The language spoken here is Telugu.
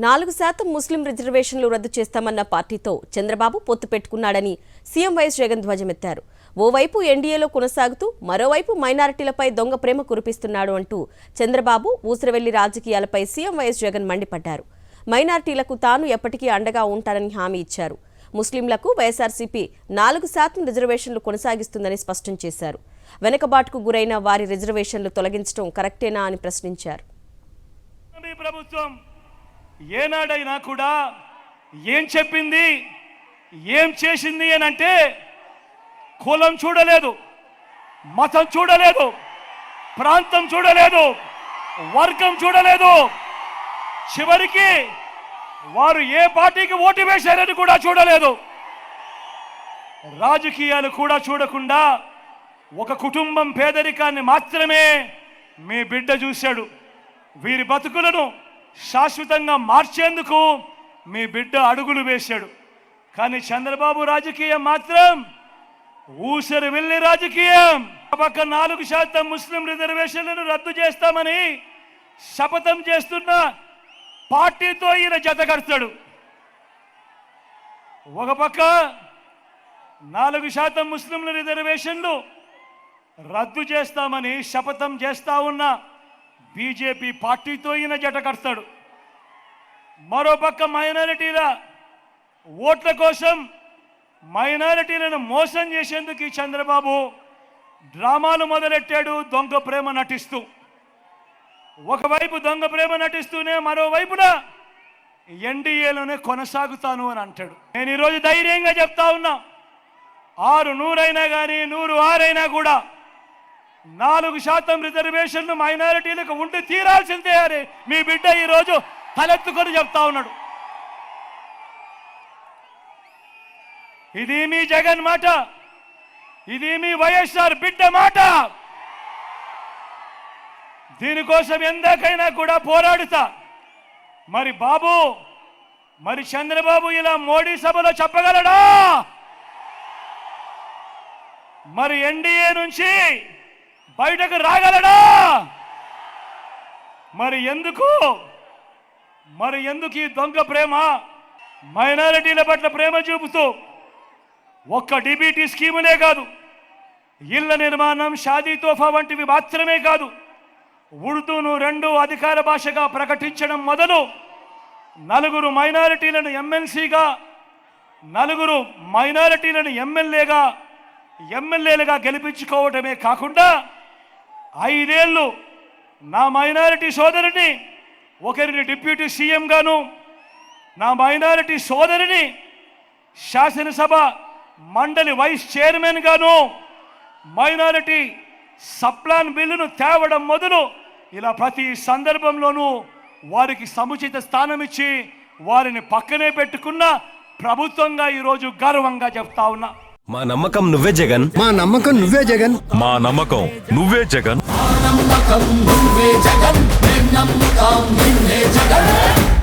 4% ముస్లిం రిజర్వేషన్లు రద్దు చేస్తామన్న పార్టీతో చంద్రబాబు పొత్తు పెట్టుకున్నాడని సీఎం వైఎస్ జగన్ ధ్వజమెత్తారు. ఓవైపు ఎన్డీఏలో కొనసాగుతూ మరోవైపు మైనారిటీలపై దొంగ ప్రేమ కురిపిస్తున్నాడు అంటూ చంద్రబాబు ఊసరవెల్లి రాజకీయాలపై సీఎం వైఎస్ జగన్ మండిపడ్డారు. మైనారిటీలకు తాను ఎప్పటికీ అండగా ఉంటానని హామీ ఇచ్చారు. ముస్లింలకు వైఎస్ఆర్సీపీ 4% రిజర్వేషన్లు కొనసాగిస్తుందని స్పష్టం చేశారు. వెనుకబాటుకు గురైన వారి రిజర్వేషన్లు తొలగించడం కరెక్టేనా అని ప్రశ్నించారు. ఏనాడైనా కూడా ఏం చెప్పింది ఏం చేసింది అని అంటే కులం చూడలేదు, మతం చూడలేదు, ప్రాంతం చూడలేదు, వర్గం చూడలేదు. చివరికి వారు ఏ పార్టీకి ఓటు వేశారని కూడా చూడలేదు. రాజకీయాలు కూడా చూడకుండా ఒక కుటుంబం పేదరికాన్ని మాత్రమే మీ బిడ్డ చూశాడు. వీరి బతుకులను శాశ్వతంగా మార్చేందుకు మీ బిడ్డ అడుగులు వేశాడు. కానీ చంద్రబాబు రాజకీయం మాత్రం ఊసరి వెళ్ళి రాజకీయం. పక్క 4% ముస్లిం రిజర్వేషన్లను రద్దు చేస్తామని శపథం చేస్తున్న పార్టీతో ఈయన జతకడతాడు. ఒక పక్క 4% ముస్లింల రిజర్వేషన్లు రద్దు చేస్తామని శపథం చేస్తా ఉన్న బీజేపీ పార్టీతో ఈయన జట కడతాడు. మరోపక్క మైనారిటీల ఓట్ల కోసం మైనారిటీలను మోసం చేసేందుకు ఈ చంద్రబాబు డ్రామాలు మొదలెట్టాడు. దొంగ ప్రేమ నటిస్తూ ఒకవైపు దొంగ ప్రేమ నటిస్తూనే మరోవైపున ఎన్డీఏలోనే కొనసాగుతాను అని అంటాడు. నేను ఈరోజు ధైర్యంగా చెప్తా ఉన్నా, 100 అయినా కానీ 106 అయినా కూడా 4% రిజర్వేషన్లు మైనారిటీలకు ఉండి తీరాల్సిందే అని మీ బిడ్డ ఈరోజు తలెత్తుకొని చెప్తా ఉన్నాడు. ఇది మీ జగన్ మాట, ఇది మీ వైఎస్ఆర్ బిడ్డ మాట. దీనికోసం ఎందాకైనా కూడా పోరాడుతా. మరి బాబు, మరి చంద్రబాబు ఇలా మోడీ సభలో చెప్పగలడా? మరి ఎన్డీఏ నుంచి బయటకు రాగలడా? మరి ఎందుకు ఈ దొంగ ప్రేమ? మైనారిటీల పట్ల ప్రేమ చూపుతూ ఒక్క డిబిటీ స్కీములే కాదు, ఇళ్ల నిర్మాణం, షాదీ తోఫా వంటివి మాత్రమే కాదు, ఉర్దూను 2 అధికార భాషగా ప్రకటించడం మొదలు 4 మైనారిటీలను ఎమ్మెల్సీగా, 4 మైనారిటీలను ఎమ్మెల్యేలుగా గెలిపించుకోవటమే కాకుండా 5 ఏళ్ళు నా మైనారిటీ సోదరిని ఒకరిని డిప్యూటీ సీఎం గాను, నా మైనారిటీ సోదరిని శాసనసభ మండలి వైస్ చైర్మన్ గాను, మైనారిటీ సప్లాన్ బిల్లును తేవడం మొదలు ఇలా ప్రతి సందర్భంలోనూ వారికి సముచిత స్థానం ఇచ్చి వారిని పక్కనే పెట్టుకున్న ప్రభుత్వంగా ఈరోజు గర్వంగా చెప్తా ఉన్నా. మా నమ్మకం నువ్వే జగన్, మా నమ్మకం నువ్వే జగన్, మా నమ్మకం నువ్వే జగన్, మా నమ్మకం నువ్వే జగన్, మేం నమ్ముతాం నిన్నే జగన్.